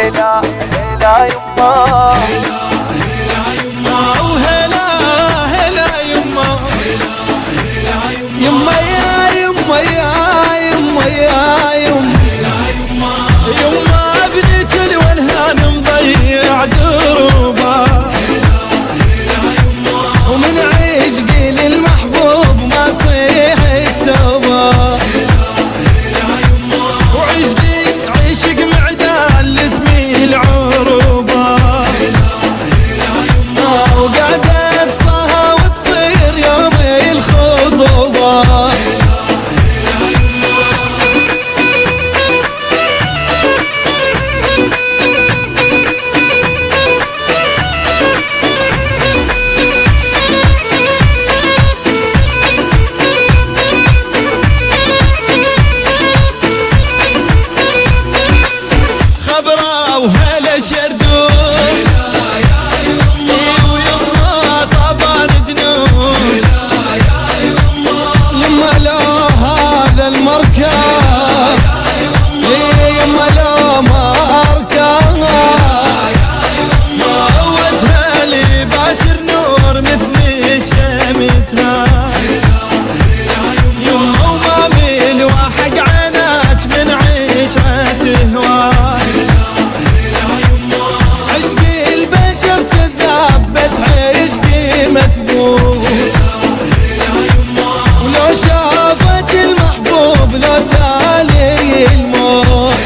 هلا هلا يما، وهلا هلا يما، يما يا يما يا يما يا يما، يما ابنك الولهان مضيع دروبه، ومن عشقي للمحبوب ما صيح التوبه، وعشقي عشق معدان لاسمي العروبه، وقعدت صها وتصير يومي الخطوبه. خبره وهلا شردون ويما صبان جنون، يما لو هذا المركب يما لو ما اركب، وجهها لي باشر نور مثل الشمس يما، وما ميل وحق عينك من عيشة هواك، عشقي البشر كذاب بس عشقي مثبوت، ولو شافت المحبوب لو تالي الموت.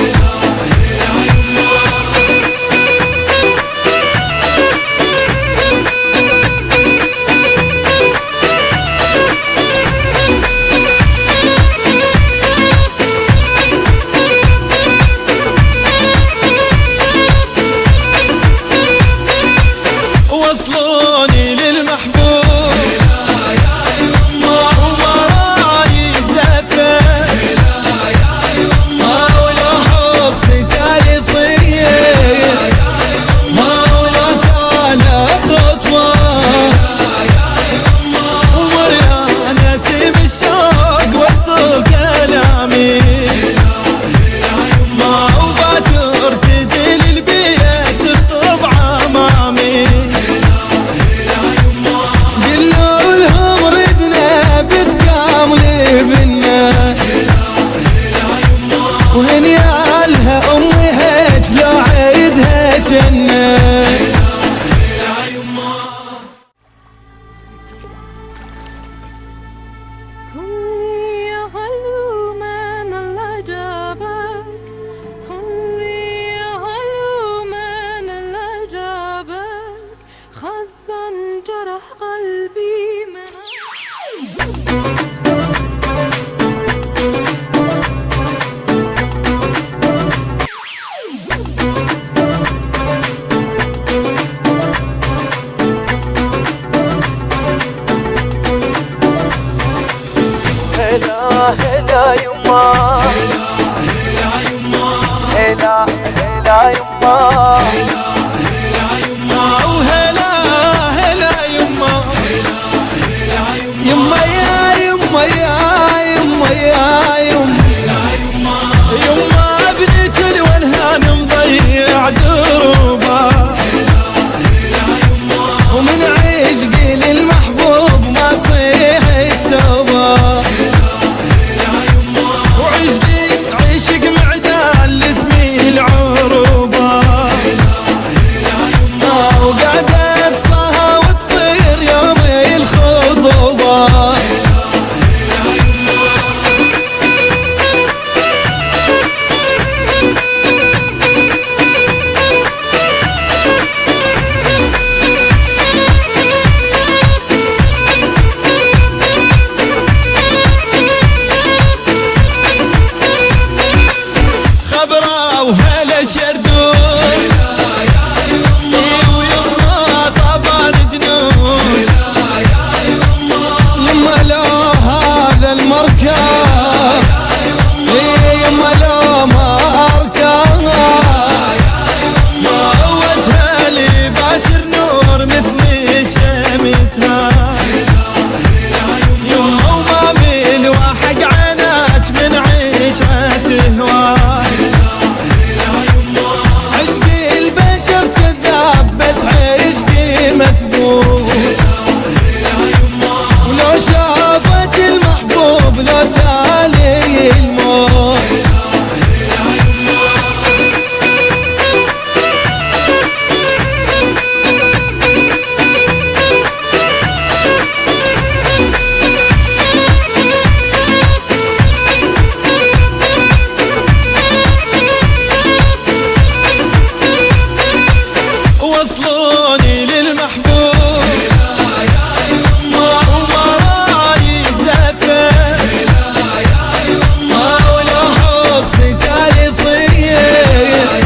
وصلوني للمحبوب وراي تفه، ولو حصني تالي صير، ولو تالا خطوه، ومريان اسيب الشوق وصل كلامي، وباتر تجي للبيت تخطب عمامي، قلوا لهم ردنا بتكامل بنا، وهنيالها امي هيج لو عيدها جنه. قلي يا هلومن الله جابك، قلي يا هلومن الله جابك، خزن جرح قلبي من هلا هلا يما، هلا هلا يما، وهلا